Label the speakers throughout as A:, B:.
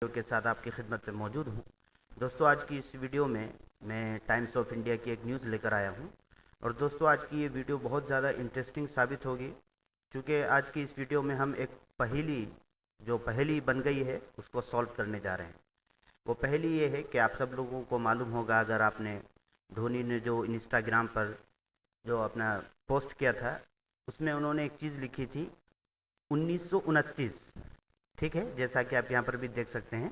A: Video के साथ आपकी खिदमत में मौजूद हूँ। दोस्तों, आज की इस वीडियो में मैं टाइम्स ऑफ इंडिया की एक न्यूज़ लेकर आया हूँ। और दोस्तों, आज की ये वीडियो बहुत ज़्यादा इंटरेस्टिंग साबित होगी, क्योंकि आज की इस वीडियो में हम एक पहेली बन गई है उसको सॉल्व करने जा रहे हैं। वो पहेली ये है कि आप सब लोगों को मालूम होगा, अगर आपने धोनी ने जो इंस्टाग्राम पर जो अपना पोस्ट किया था, उसमें उन्होंने एक चीज़ लिखी थी 1929। ठीक है, जैसा कि आप यहाँ पर भी देख सकते हैं।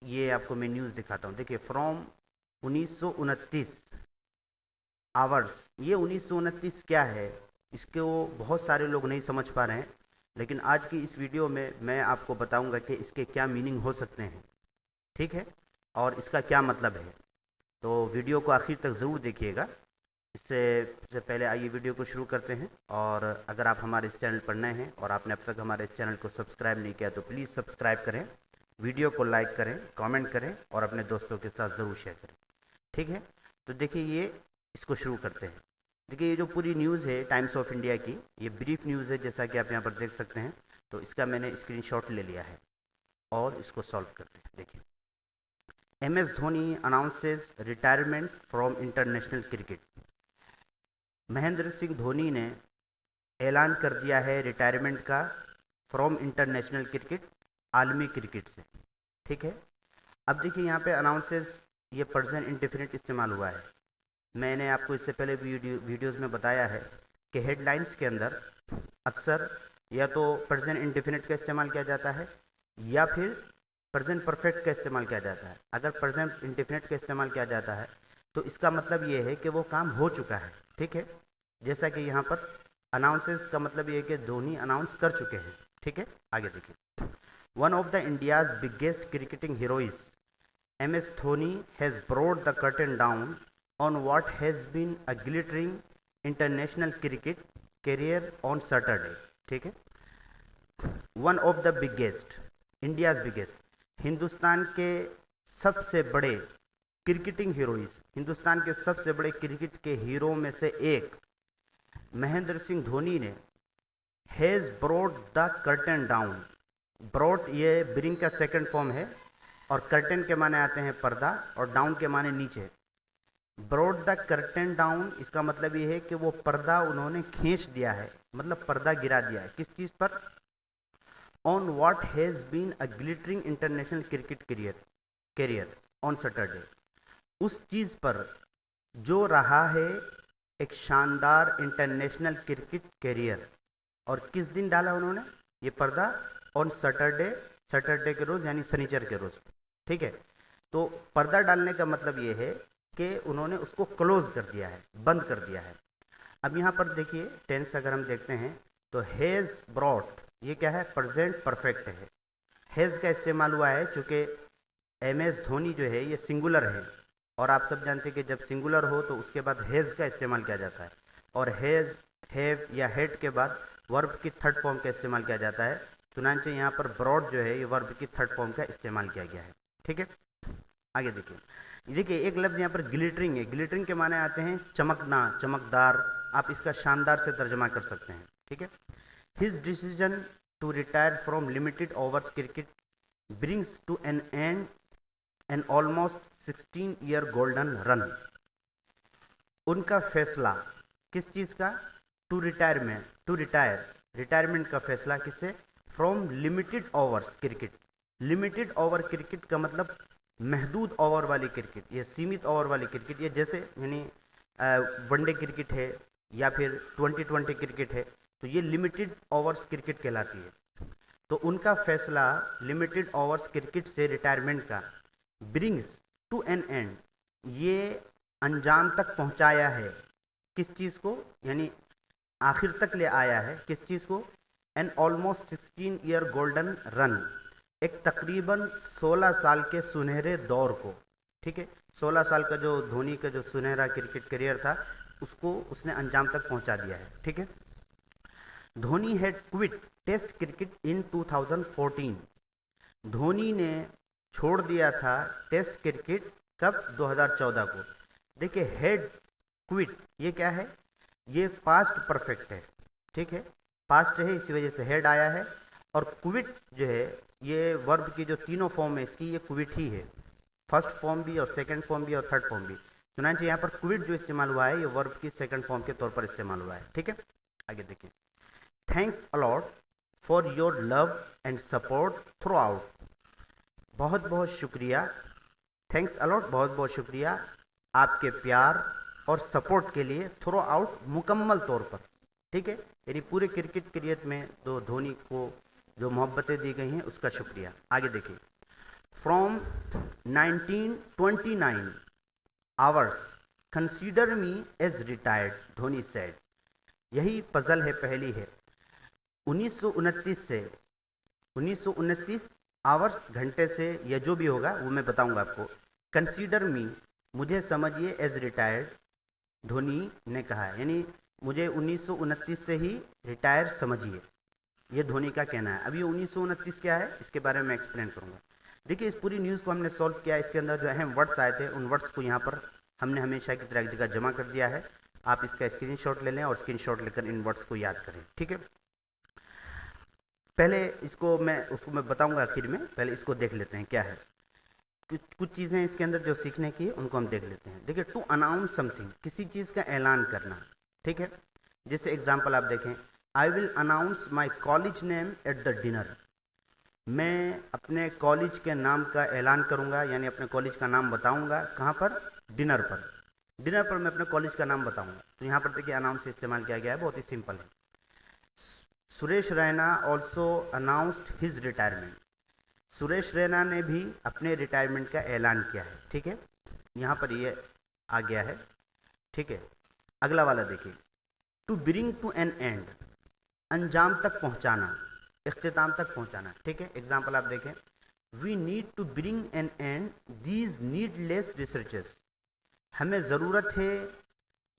A: ये आपको मैं न्यूज़ दिखाता हूँ। देखिए, फ्रॉम 1929 आवर्स। ये 1929 क्या है, इसको बहुत सारे लोग नहीं समझ पा रहे हैं, लेकिन आज की इस वीडियो में मैं आपको बताऊंगा कि इसके क्या मीनिंग हो सकते हैं। ठीक है, और इसका क्या मतलब है। तो वीडियो को आखिर तक ज़रूर देखिएगा। इससे पहले आइए वीडियो को शुरू करते हैं। और अगर आप हमारे इस चैनल पर नए हैं और आपने अब तक हमारे इस चैनल को सब्सक्राइब नहीं किया, तो प्लीज़ सब्सक्राइब करें, वीडियो को लाइक करें, कमेंट करें और अपने दोस्तों के साथ ज़रूर शेयर करें। ठीक है, तो देखिए, इसको शुरू करते हैं। देखिए, ये जो पूरी न्यूज़ है टाइम्स ऑफ इंडिया की, ये ब्रीफ न्यूज़ है, जैसा कि आप यहाँ पर देख सकते हैं। तो इसका मैंने स्क्रीनशॉट ले लिया है और इसको सॉल्व करते हैं। देखिए, MS Dhoni announces retirement from international cricket. Mahendra Singh Dhoni ने ऐलान कर दिया है रिटायरमेंट का फ्रॉम इंटरनेशनल क्रिकेट, आलमी क्रिकेट से। ठीक है, अब देखिए यहाँ पे अनाउंसेस, ये प्रेजेंट इंडेफिनिट इस्तेमाल हुआ है। मैंने आपको इससे पहले वीडियोज़ में बताया है कि हेडलाइंस के अंदर अक्सर या तो प्रेजेंट इंडेफिनिट का इस्तेमाल किया जाता है या फिर प्रेजेंट परफेक्ट का इस्तेमाल किया जाता है। अगर प्रेजेंट इंडेफिनिट का इस्तेमाल किया जाता है तो इसका मतलब ये है कि वो काम हो चुका है। ठीक है, जैसा कि यहाँ पर अनाउंसेस का मतलब ये है कि धोनी अनाउंस कर चुके हैं। ठीक है, आगे देखिए। One of the India's biggest cricketing heroes MS Dhoni has brought the curtain down on what has been a glittering international cricket career on Saturday. ठीक है, one of the biggest, India's biggest, Hindustan के सबसे बड़े cricketing हीरोइज, Hindustan के सबसे बड़े cricket के hero में से एक महेंद्र सिंह धोनी ने has brought the curtain down. Brought ये ब्रिंग का सेकंड फॉर्म है और कर्टन के माने आते हैं पर्दा और डाउन के माने नीचे। ब्रॉट द कर्टन डाउन, इसका मतलब ये है कि वो पर्दा उन्होंने खींच दिया है, मतलब पर्दा गिरा दिया है। किस चीज़ पर? On what has been a glittering international cricket career on Saturday. उस चीज़ पर जो रहा है एक शानदार इंटरनेशनल क्रिकेट कैरियर। और किस दिन डाला उन्होंने ये पर्दा? ऑन सैटरडे, सैटरडे के रोज़ यानी शनिचर के रोज़। ठीक है, तो पर्दा डालने का मतलब ये है कि उन्होंने उसको क्लोज कर दिया है, बंद कर दिया है। अब यहाँ पर देखिए, टेंस अगर हम देखते हैं तो हैज़ ब्रॉट, ये क्या है? प्रेजेंट परफेक्ट है। हैज़ का इस्तेमाल हुआ है चूँकि MS धोनी जो है ये सिंगुलर है, और आप सब जानते हैं कि जब सिंगुलर हो तो उसके बाद हैज़ का इस्तेमाल किया जाता है। और हैज़, हैव या हैड के बाद वर्ब की थर्ड फॉर्म का इस्तेमाल किया जाता है। चुनांचे यहाँ पर ब्रॉड जो है ये वर्ब की थर्ड फॉर्म का इस्तेमाल किया गया है। ठीक है, आगे देखिए। देखिए, एक लफ्ज़ यहाँ पर ग्लिटरिंग है। ग्लिटरिंग के माने आते हैं चमकना, चमकदार। आप इसका शानदार से तर्जमा कर सकते हैं। ठीक है, his decision to retire from limited overs cricket brings to an end an almost 16 year golden run. उनका फैसला किस चीज़ का? To retirement, to retire, retirement का फैसला किससे? From limited overs cricket. Limited over cricket का मतलब महदूद ओवर वाली क्रिकेट, ये सीमित ओवर वाली क्रिकेट। ये जैसे यानी वनडे क्रिकेट है या फिर 2020 क्रिकेट है, तो ये लिमिटेड ओवर्स क्रिकेट कहलाती है। तो उनका फैसला लिमिटेड ओवर्स क्रिकेट से रिटायरमेंट का ब्रिंग्स टू एन एंड, ये अंजाम तक पहुंचाया है। किस चीज़ को? यानी आखिर तक ले आया है। किस चीज़ को? An almost 16 year golden run, एक तकरीबन 16 साल के सुनहरे दौर को। ठीक है, 16 साल का जो धोनी का जो सुनहरा क्रिकेट करियर था उसको उसने अंजाम तक पहुंचा दिया है। ठीक है, Dhoni had quit test cricket in 2014। Dhoni ने छोड़ दिया था टेस्ट क्रिकेट कब? 2014 को। देखिए, हेड क्विट ये क्या है? ये पास्ट परफेक्ट है। ठीक है, पास्ट है, इसी वजह से हेड आया है। और क्विट जो है ये वर्ब की जो तीनों फॉर्म है इसकी, ये क्विट ही है। फर्स्ट फॉर्म भी और सेकंड फॉर्म भी और थर्ड फॉर्म भी। सुना चाहिए यहाँ पर क्विट जो इस्तेमाल हुआ है ये वर्ब की सेकंड फॉर्म के तौर पर इस्तेमाल हुआ है। ठीक है, आगे देखिए। Thanks a lot for your love and support through out. बहुत बहुत शुक्रिया। थैंक्स अलॉट, बहुत बहुत शुक्रिया आपके प्यार और सपोर्ट के लिए, थ्रू आउट मुकम्मल तौर पर। ठीक है, यानी पूरे क्रिकेट करियर में जो धोनी को जो मोहब्बतें दी गई हैं उसका शुक्रिया। आगे देखिए। From 1929 hours consider me as retired, Dhoni said. यही पजल है, पहली है। 1929 से 1929 आवर्स घंटे से, या जो भी होगा वो मैं बताऊंगा आपको। कंसीडर मी, मुझे समझिए, एज रिटायर्ड, धोनी ने कहा है, यानी मुझे 1929 से ही रिटायर समझिए, ये धोनी का कहना है। अब ये 1929 क्या है इसके बारे में एक्सप्लेन करूंगा। देखिए, इस पूरी न्यूज़ को हमने सॉल्व किया, इसके अंदर जो अहम वर्ड्स आए थे उन वर्ड्स को यहाँ पर हमने हमेशा की तरह एक जगह जमा कर दिया है। आप इसका स्क्रीनशॉट ले लें और स्क्रीनशॉट लेकर इन वर्ड्स को याद करें। ठीक है, पहले इसको मैं बताऊंगा आखिर में, पहले इसको देख लेते हैं क्या है। कुछ चीज़ें इसके अंदर जो सीखने की है उनको हम देख लेते हैं। देखिए, टू अनाउंस समथिंग, किसी चीज़ का ऐलान करना। ठीक है, जैसे एग्जाम्पल आप देखें, I will announce my college name at the dinner. मैं अपने कॉलेज के नाम का ऐलान करूंगा, यानी अपने कॉलेज का नाम बताऊंगा। कहाँ पर? डिनर पर। डिनर पर मैं अपने कॉलेज का नाम बताऊंगा। तो यहाँ पर देखिए अनाउंस इस्तेमाल किया गया है, बहुत ही सिंपल है। Suresh Raina also announced his retirement. Suresh Raina ने भी अपने रिटायरमेंट का ऐलान किया है। ठीक है, यहाँ पर ये आ गया है। ठीक है, अगला वाला देखिए, to bring to an end, अंजाम तक पहुँचाना, इख्तिताम तक पहुँचाना। ठीक है, एग्जाम्पल आप देखें, we need to bring an end these needless researches. हमें ज़रूरत है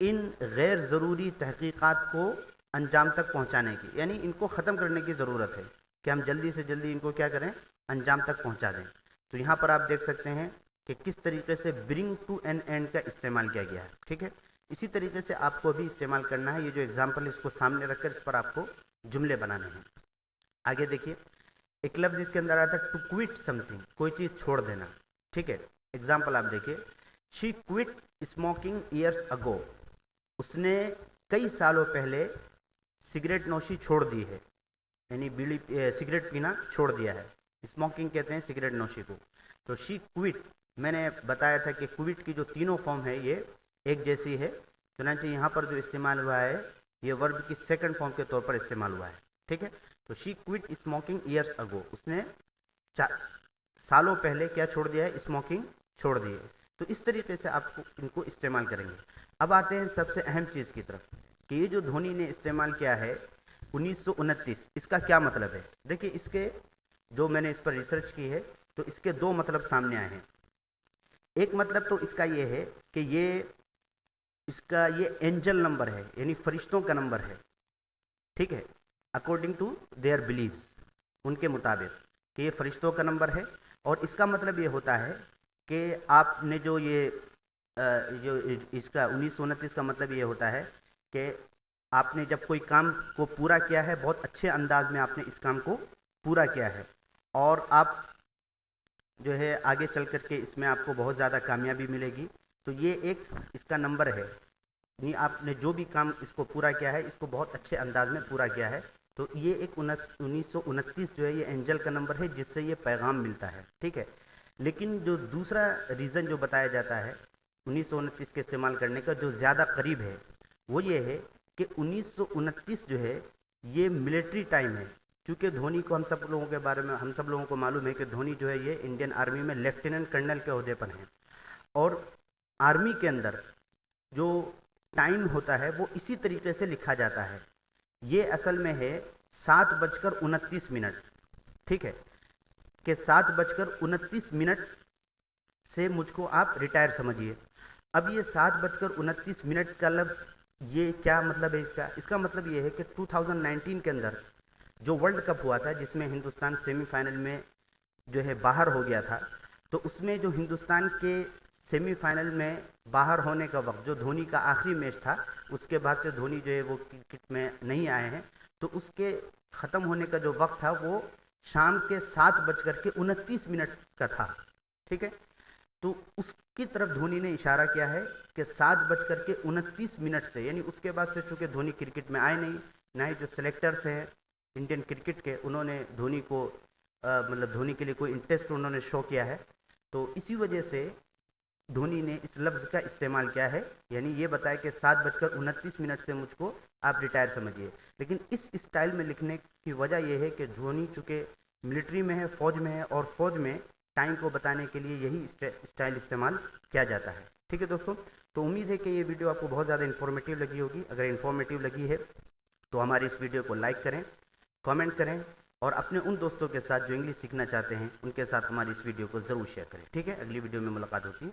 A: इन गैर ज़रूरी तहकीकात को अंजाम तक पहुँचाने की, यानी इनको ख़त्म करने की ज़रूरत है कि हम जल्दी से जल्दी इनको क्या करें, अंजाम तक पहुँचा दें। तो यहाँ पर आप देख सकते हैं कि किस तरीके से ब्रिंग टू एन एंड का इस्तेमाल किया गया है। ठीक है, इसी तरीके से आपको भी इस्तेमाल करना है। ये जो एग्जाम्पल इसको सामने रखकर इस पर आपको जुमले बनाने हैं। आगे देखिए, एक लफ्ज़ इसके अंदर आता है टू क्विट समथिंग, कोई चीज़ छोड़ देना। ठीक है, एग्जाम्पल आप देखिए, she quit smoking years ago. उसने कई सालों पहले सिगरेट नोशी छोड़ दी है, यानी बीड़ी सिगरेट पीना छोड़ दिया है। स्मोकिंग कहते हैं सिगरेट नोशी को। तो शी क्विट, मैंने बताया था कि क्विट की जो तीनों फॉर्म है ये एक जैसी है। सुना चाहिए यहाँ पर जो इस्तेमाल हुआ है ये वर्ब की सेकंड फॉर्म के तौर पर इस्तेमाल हुआ है। ठीक है, तो she quit smoking years ago, उसने सालों पहले क्या छोड़ दिया है, स्मोकिंग छोड़ दी है। तो इस तरीके से आपको इनको इस्तेमाल करेंगे। अब आते हैं सबसे अहम चीज़ की तरफ कि ये जो धोनी ने इस्तेमाल किया है 1929, इसका क्या मतलब है। देखिए, इसके जो मैंने इस पर रिसर्च की है तो इसके दो मतलब सामने आए हैं। एक मतलब तो इसका ये है कि इसका ये एंजल नंबर है, यानी फरिश्तों का नंबर है। ठीक है, अकॉर्डिंग टू देयर बिलीव्स, उनके मुताबिक कि ये फरिश्तों का नंबर है। और इसका मतलब ये होता है कि आपने जो इसका 1929 का मतलब ये होता है कि आपने जब कोई काम को पूरा किया है, बहुत अच्छे अंदाज में आपने इस काम को पूरा किया है और आप जो है आगे चल करके इसमें आपको बहुत ज़्यादा कामयाबी मिलेगी। तो ये एक इसका नंबर है, नहीं आपने जो भी काम इसको पूरा किया है इसको बहुत अच्छे अंदाज में पूरा किया है। तो ये एक 1929 जो है ये एंजल का नंबर है जिससे ये पैगाम मिलता है। ठीक है, लेकिन जो दूसरा रीज़न जो बताया जाता है 1929 के इस्तेमाल करने का जो ज़्यादा करीब है वो ये है कि 1929 जो है ये मिलिट्री टाइम है। चूँकि धोनी को हम सब लोगों के बारे में हम सब लोगों को मालूम है कि धोनी जो है ये इंडियन आर्मी में लेफ्टिनेंट कर्नल के ओहदे पर हैं और आर्मी के अंदर जो टाइम होता है वो इसी तरीके से लिखा जाता है। ये असल में है 7:29। ठीक है, कि 7:29 से मुझको आप रिटायर समझिए। अब ये 7:29 का लफ्ज़ ये क्या मतलब है इसका मतलब ये है कि 2019 के अंदर जो वर्ल्ड कप हुआ था जिसमें हिंदुस्तान सेमीफाइनल में जो है बाहर हो गया था, तो उसमें जो हिंदुस्तान के सेमीफाइनल में बाहर होने का वक्त जो धोनी का आखिरी मैच था, उसके बाद से धोनी जो है वो क्रिकेट में नहीं आए हैं, तो उसके ख़त्म होने का जो वक्त था वो शाम के 7:29 का था। ठीक है, तो उसकी तरफ धोनी ने इशारा किया है कि 7:29 से, यानी उसके बाद से चूंकि धोनी क्रिकेट में आए नहीं, ना ही जो सेलेक्टर्स हैं इंडियन क्रिकेट के उन्होंने धोनी को मतलब धोनी के लिए कोई इंटरेस्ट उन्होंने शो किया है, तो इसी वजह से धोनी ने इस लफ्ज़ का इस्तेमाल किया है, यानी ये बताया कि 7:29 से मुझको आप रिटायर समझिए। लेकिन इस स्टाइल में लिखने की वजह यह है कि धोनी चूँकि मिलिट्री में है, फौज में है, और फौज में टाइम को बताने के लिए यही स्टाइल इस्तेमाल किया जाता है। ठीक है दोस्तों, तो उम्मीद है कि ये वीडियो आपको बहुत ज़्यादा इन्फॉर्मेटिव लगी होगी। अगर इन्फॉर्मेटिव लगी है तो हमारी इस वीडियो को लाइक करें, कमेंट करें, और अपने उन दोस्तों के साथ जो इंग्लिश सीखना चाहते हैं उनके साथ हमारी इस वीडियो को ज़रूर शेयर करें। ठीक है, अगली वीडियो में मुलाकात होती है।